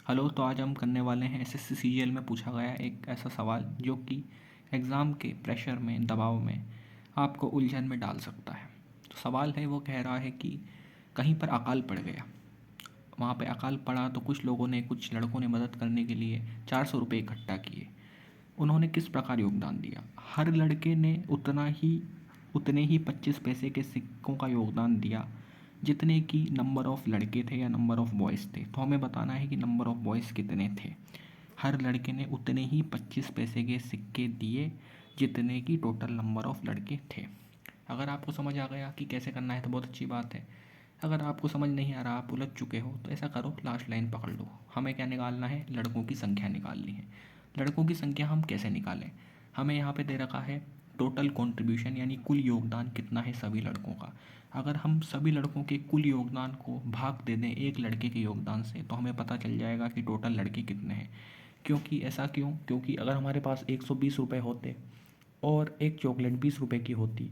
Hello. तो आज हम करने वाले हैं एसएससी सीजीएल में पूछा गया एक ऐसा सवाल जो कि एग्ज़ाम के प्रेशर में, दबाव में आपको उलझन में डाल सकता है। तो सवाल है, वो कह रहा है कि कहीं पर अकाल पड़ गया। वहाँ पे अकाल पड़ा तो कुछ लड़कों ने मदद करने के लिए 400 रुपये इकट्ठा किए। उन्होंने किस प्रकार योगदान दिया? हर लड़के ने उतने ही 25 पैसे के सिक्कों का योगदान दिया जितने की नंबर ऑफ़ लड़के थे या नंबर ऑफ़ बॉयज़ थे। तो हमें बताना है कि नंबर ऑफ़ बॉयज़ कितने थे। हर लड़के ने उतने ही 25 पैसे के सिक्के दिए जितने की टोटल नंबर ऑफ़ लड़के थे। अगर आपको समझ आ गया कि कैसे करना है तो बहुत अच्छी बात है। अगर आपको समझ नहीं आ रहा, आप उलझ चुके हो, तो ऐसा करो, लास्ट लाइन पकड़ लो। हमें क्या निकालना है? लड़कों की संख्या निकालनी है। लड़कों की संख्या हम कैसे निकालें? हमें यहाँ पे दे रखा है टोटल कंट्रीब्यूशन, यानी कुल योगदान कितना है सभी लड़कों का। अगर हम सभी लड़कों के कुल योगदान को भाग दे दें एक लड़के के योगदान से, तो हमें पता चल जाएगा कि टोटल लड़के कितने हैं। क्योंकि ऐसा क्यों? क्योंकि अगर हमारे पास 120 रुपये होते और एक चॉकलेट 20 रुपये की होती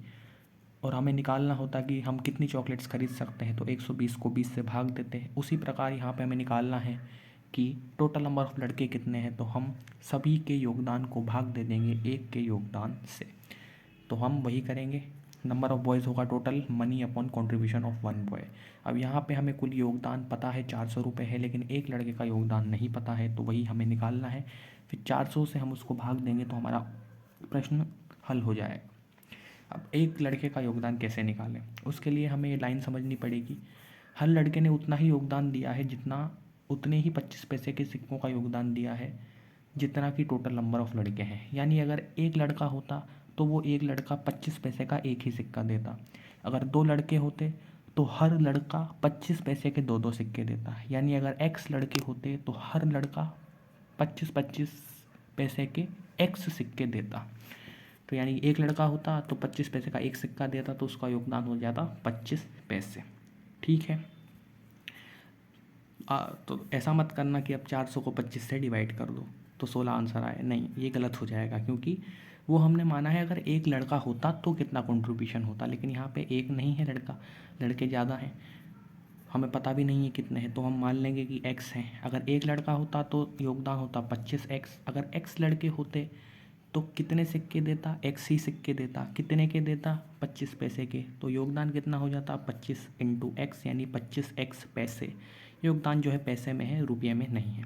और हमें निकालना होता कि हम कितनी चॉकलेट्स खरीद सकते हैं, तो 120 को 20 से भाग देते हैं। उसी प्रकार यहाँ पे हमें निकालना है कि टोटल नंबर ऑफ़ लड़के कितने हैं, तो हम सभी के योगदान को भाग दे देंगे एक के योगदान से। तो हम वही करेंगे। नंबर ऑफ़ बॉयज़ होगा total money upon contribution of one boy. अब यहाँ पे हमें कुल योगदान पता है 400 रुपये है, लेकिन एक लड़के का योगदान नहीं पता है, तो वही हमें निकालना है। फिर 400 से हम उसको भाग देंगे तो हमारा प्रश्न हल हो जाएगा। अब एक लड़के का योगदान कैसे निकालें, उसके लिए हमें ये लाइन समझनी पड़ेगी। हर लड़के ने उतना ही योगदान दिया है उतने ही 25 पैसे के सिक्कों का योगदान दिया है जितना कि टोटल नंबर ऑफ़ लड़के हैं। यानी अगर एक लड़का होता तो वो एक लड़का 25 पैसे का एक ही सिक्का देता। अगर दो लड़के होते तो हर लड़का 25 पैसे के दो दो सिक्के देता। यानी अगर एक्स लड़के होते तो हर लड़का 25-25 पैसे के एक्स सिक्के देता। तो यानी एक लड़का होता तो 25 पैसे का एक सिक्का देता, तो उसका योगदान हो जाता 25 पैसे। ठीक है। तो ऐसा मत करना कि अब 400 को 25 से डिवाइड कर दो तो 16 आंसर आए। नहीं, ये गलत हो जाएगा, क्योंकि वो हमने माना है अगर एक लड़का होता तो कितना कंट्रीब्यूशन होता, लेकिन यहाँ पे एक नहीं है लड़का, लड़के ज़्यादा हैं, हमें पता भी नहीं है कितने हैं, तो हम मान लेंगे कि x हैं। अगर एक लड़का होता तो योगदान होता 25x। अगर x लड़के होते तो कितने सिक्के देता? x ही सिक्के देता। कितने के देता? 25 पैसे के। तो योगदान कितना हो जाता? 25 इंटू एक्स, यानी 25x पैसे। योगदान जो है पैसे में है, रुपये में नहीं है।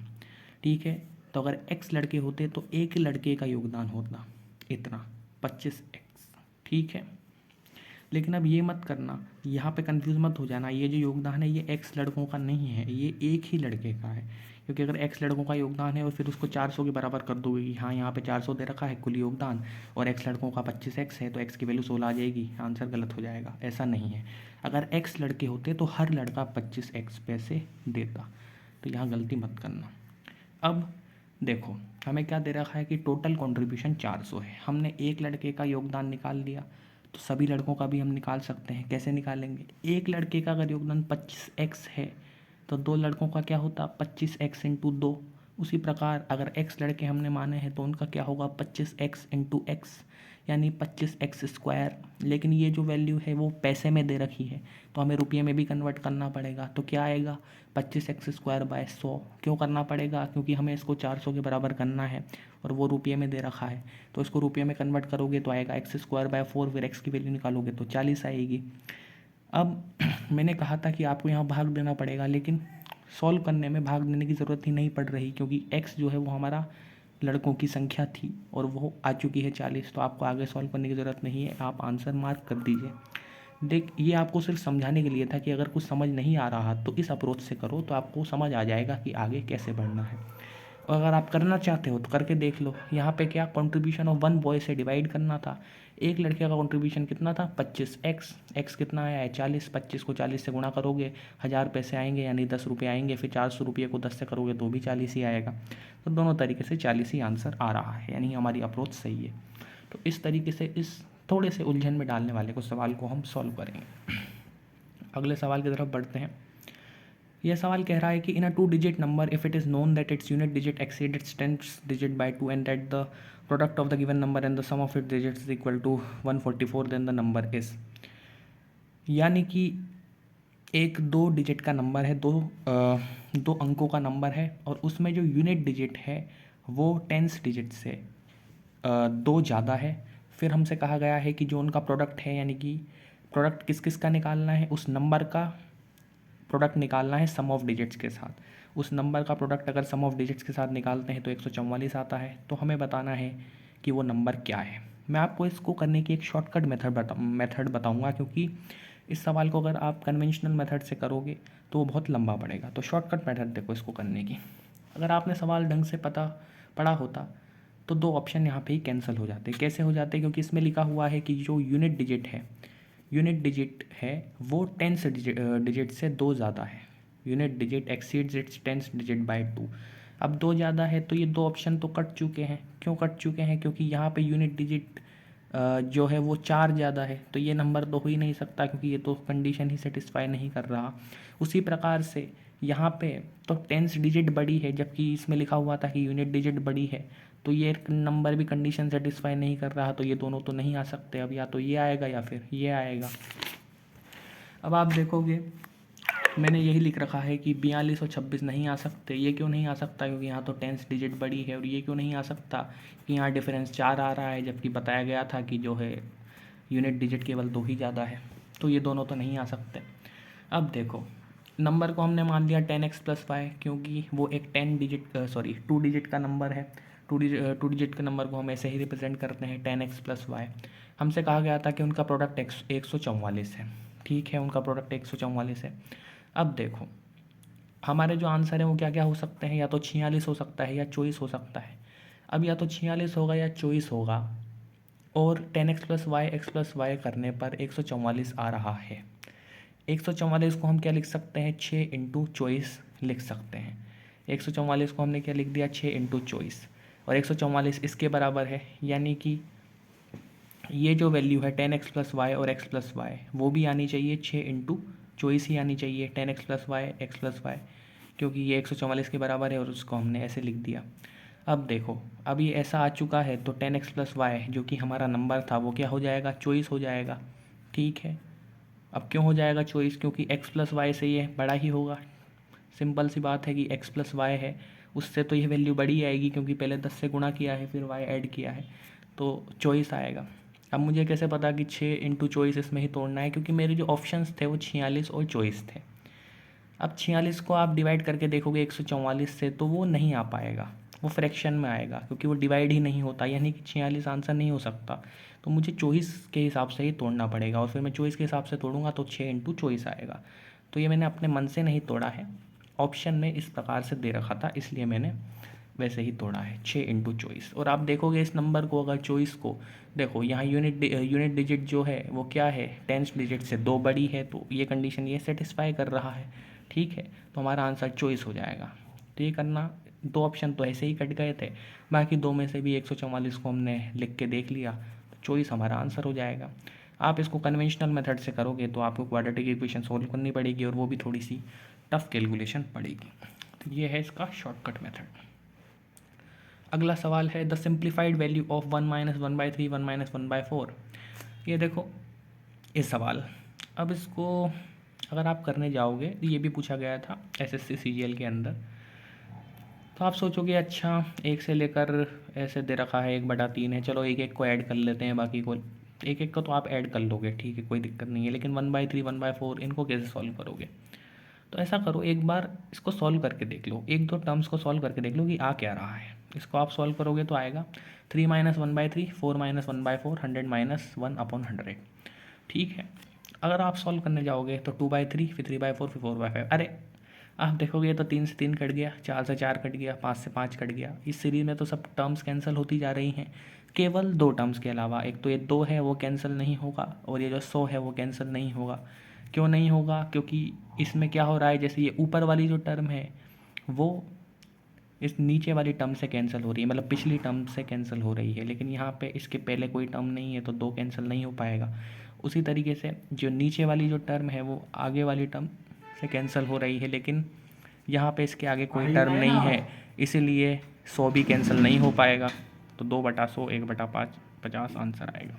ठीक है। तो अगर x लड़के होते तो एक लड़के का योगदान होता इतना 25x। ठीक है। लेकिन अब ये मत करना, यहाँ पे कंफ्यूज मत हो जाना, ये जो योगदान है ये एक्स लड़कों का नहीं है, ये एक ही लड़के का है। क्योंकि अगर एक्स लड़कों का योगदान है और फिर उसको 400 के बराबर कर दोगे कि हाँ यहाँ पे 400 दे रखा है कुल योगदान और एक्स लड़कों का 25x है, तो एक्स की वैल्यू 16 आ जाएगी, आंसर गलत हो जाएगा। ऐसा नहीं है। अगर एक्स लड़के होते तो हर लड़का 25x पैसे देता। तो यहाँ गलती मत करना। अब देखो, हमें क्या दे रखा है कि टोटल कंट्रीब्यूशन 400 है। हमने एक लड़के का योगदान निकाल दिया, तो सभी लड़कों का भी हम निकाल सकते हैं। कैसे निकालेंगे? एक लड़के का अगर योगदान 25x है तो दो लड़कों का क्या होता? 25x इंटू दो। उसी प्रकार अगर x लड़के हमने माने हैं तो उनका क्या होगा? 25x इंटू एक्स, यानी 25x स्क्वायर। लेकिन ये जो वैल्यू है वो पैसे में दे रखी है, तो हमें रुपये में भी कन्वर्ट करना पड़ेगा। तो क्या आएगा? 25x square by 100। क्यों करना पड़ेगा? क्योंकि हमें इसको 400 के बराबर करना है और वो रुपये में दे रखा है, तो इसको रुपये में कन्वर्ट करोगे तो आएगा x स्क्वायर बाय 4, फिर x की वैल्यू निकालोगे तो 40 आएगी। अब मैंने कहा था कि आपको यहाँ भाग देना पड़ेगा, लेकिन सॉल्व करने में भाग देने की ज़रूरत ही नहीं पड़ रही, क्योंकि x जो है वो हमारा लड़कों की संख्या थी और वो आ चुकी है 40। तो आपको आगे सॉल्व करने की ज़रूरत नहीं है, आप आंसर मार्क कर दीजिए। ये आपको सिर्फ समझाने के लिए था कि अगर कुछ समझ नहीं आ रहा तो इस अप्रोच से करो, तो आपको समझ आ जाएगा कि आगे कैसे बढ़ना है। और अगर आप करना चाहते हो तो करके देख लो। यहाँ पे क्या कंट्रीब्यूशन ऑफ वन बॉय से डिवाइड करना था। एक लड़के का कंट्रीब्यूशन कितना था? 25x। x कितना आया है? 40। 25 को 40 से गुणा करोगे 1000 पैसे आएंगे, यानी 10 रुपये आएंगे। फिर 400 रुपये को 10 से करोगे तो भी 40 ही आएगा। तो दोनों तरीके से 40 ही आंसर आ रहा है, यानी हमारी अप्रोच सही है। तो इस तरीके से इस थोड़े से उलझन में डालने वाले को सवाल को हम सॉल्व करेंगे। अगले सवाल की तरफ बढ़ते हैं। यह सवाल कह रहा है कि in a 2 digit number if it is known that its unit digit exceed its 10th digit by 2 and that the product of the given number and the sum of it digits is equal to 144, then the number is. यानी कि एक 2 digit का number है, दो अंकों का number है, और उसमें जो यूनिट डिजिट है वो 10 डिजिट से 2 ज़्यादा है। फिर हमसे कहा गया है कि जो उनका प्रोडक्ट है, यानी कि प्रोडक्ट किस किस का निकालना है, उस नंबर का प्रोडक्ट निकालना है सम ऑफ डिजिट्स के साथ। उस नंबर का प्रोडक्ट अगर सम ऑफ डिजिट्स के साथ निकालते हैं तो 144 आता है। तो हमें बताना है कि वो नंबर क्या है। मैं आपको इसको करने की एक शॉर्टकट मेथड बताऊंगा, क्योंकि इस सवाल को अगर आप कन्वेंशनल मेथड से करोगे तो वो बहुत लंबा पड़ेगा। तो शॉर्टकट मेथड देखो इसको करने की। अगर आपने सवाल ढंग से पढ़ा होता तो 2 ऑप्शन यहाँ पे ही कैंसिल हो जाते। कैसे हो जाते? क्योंकि इसमें लिखा हुआ है कि जो यूनिट डिजिट है वो 10 डिजिट से 2 ज़्यादा है। Unit digit exceeds its 10 digit by 2। अब 2 ज़्यादा है तो ये 2 ऑप्शन तो कट चुके हैं। क्यों कट चुके हैं? क्योंकि यहाँ पे यूनिट डिजिट जो है वो 4 ज़्यादा है, तो ये नंबर तो हो ही नहीं सकता, क्योंकि ये तो कंडीशन ही सेटिस्फाई नहीं कर रहा। उसी प्रकार से यहाँ पे तो 10 डिजिट बड़ी है, जबकि इसमें लिखा हुआ था कि यूनिट डिजिट बड़ी है, तो ये नंबर भी कंडीशन सेटिस्फाई नहीं कर रहा। तो ये दोनों तो नहीं आ सकते। अब या तो ये आएगा या फिर ये आएगा। अब आप देखोगे मैंने यही लिख रखा है कि 42 और 26 नहीं आ सकते। ये क्यों नहीं आ सकता? क्योंकि यहाँ तो 10 डिजिट बड़ी है। और ये क्यों नहीं आ सकता कि यहाँ डिफरेंस 4 आ रहा है, जबकि बताया गया था कि जो है यूनिट डिजिट केवल 2 ही ज़्यादा है। तो ये दोनों तो नहीं आ सकते। अब देखो, नंबर को हमने मान लिया 10x + y, क्योंकि वो एक 2 डिजिट का नंबर है। 2 डिजिट के नंबर को हम ऐसे ही रिप्रेजेंट करते हैं 10x + y। हमसे कहा गया था कि उनका प्रोडक्ट 144 है। ठीक है, उनका प्रोडक्ट 144 है। अब देखो हमारे जो आंसर है वो क्या क्या हो सकते हैं? या तो 46 हो सकता है या 24 हो सकता है। अब या तो 46 होगा या 24 होगा, और 10x + y x + y करने पर 144 आ रहा है। 144 को हम क्या लिख सकते हैं? 6 × 24 लिख सकते हैं। 144 को हमने क्या लिख दिया? 6 × 24, और 144 इसके बराबर है, यानी कि ये जो वैल्यू है 10x + y और x + y वो भी आनी चाहिए 6 × 24 ही आनी चाहिए, 10x + y x + y, क्योंकि ये 144 के बराबर है और उसको हमने ऐसे लिख दिया। अब देखो, अब ये ऐसा आ चुका है तो 10x + y जो कि हमारा नंबर था वो क्या हो जाएगा? 24 हो जाएगा। ठीक है, अब क्यों हो जाएगा 24? क्योंकि x + y से ये बड़ा ही होगा। सिंपल सी बात है कि x + y है, उससे तो ये वैल्यू बड़ी आएगी, क्योंकि पहले 10 से गुणा किया है फिर y ऐड किया है, तो 24 आएगा। अब मुझे कैसे पता कि 6 × 24 इसमें ही तोड़ना है? क्योंकि मेरे जो ऑप्शंस थे वो 46 और 24 थे। अब 46 को आप डिवाइड करके देखोगे 144 से तो वो नहीं आ पाएगा, वो फ्रैक्शन में आएगा, क्योंकि वो डिवाइड ही नहीं होता, यानी कि 46 आंसर नहीं हो सकता। तो मुझे 24 के हिसाब से ही तोड़ना पड़ेगा, और फिर मैं 24 के हिसाब से तोड़ूंगा तो 6 × 24 आएगा। तो ये मैंने अपने मन से नहीं तोड़ा है, ऑप्शन में इस प्रकार से दे रखा था, इसलिए मैंने वैसे ही तोड़ा है 6 × 24। और आप देखोगे इस नंबर को, अगर 24 को देखो, यहाँ यूनिट डिजिट जो है वो क्या है? 10 डिजिट से 2 बड़ी है, तो ये कंडीशन ये सेटिस्फाई कर रहा है। ठीक है, तो हमारा आंसर 24 हो जाएगा। तो ये करना, 2 ऑप्शन तो ऐसे ही कट गए थे, बाकी 2 में से भी 144 को हमने लिख के देख लिया, तो 24 हमारा आंसर हो जाएगा। आप इसको कन्वेंशनल मेथड से करोगे तो आपको क्वाड्रेटिक इक्वेशन सोल्व करनी पड़ेगी, और वो भी थोड़ी सी टफ कैलकुलेशन पड़ेगी। तो ये है इसका शॉर्टकट मेथड। अगला सवाल है द सिंप्लीफाइड वैल्यू ऑफ 1 - 1/3 1 - 1/4। ये देखो ये सवाल, अब इसको अगर आप करने जाओगे तो ये भी पूछा गया था SSC CGL के अंदर। तो आप सोचोगे अच्छा 1 से लेकर ऐसे दे रखा है 1/3 है, चलो एक एक को ऐड कर लेते हैं, बाकी को एक एक को तो आप ऐड कर लोगे, ठीक है कोई दिक्कत नहीं है, लेकिन 1/3 1/4 इनको कैसे सॉल्व करोगे? तो ऐसा करो, एक बार इसको सॉल्व करके देख लो, 1-2 टर्म्स को सॉल्व करके देख लो कि आ क्या रहा है। इसको आप सॉल्व करोगे तो आएगा 3 - 1/3 4 - 1/4 100 - 1/100। ठीक है, अगर आप सॉल्व करने जाओगे तो 2/3 फिर 3/4 फिर 4/5। अरे आप देखोगे तो 3 से 3 कट गया, 4 से 4 कट गया, 5 से 5 कट गया। इस सीरीज में तो सब टर्म्स कैंसिल होती जा रही हैं, केवल 2 टर्म्स के अलावा। एक तो ये 2 है वो कैंसिल नहीं होगा, और ये जो 100 है वो कैंसिल नहीं होगा। क्यों नहीं होगा? क्योंकि इसमें क्या हो रहा है, जैसे ये ऊपर वाली जो टर्म है वो इस नीचे वाली टर्म से कैंसिल हो रही है, मतलब पिछली टर्म से कैंसिल हो रही है, लेकिन यहाँ पे इसके पहले कोई टर्म नहीं है तो 2 कैंसिल नहीं हो पाएगा। उसी तरीके से जो नीचे वाली जो टर्म है वो आगे वाली टर्म से कैंसिल हो रही है, लेकिन यहाँ पे इसके आगे कोई टर्म नहीं है, इसीलिए 100 भी कैंसिल नहीं हो पाएगा। तो 2/100 1/5 50 आंसर आएगा।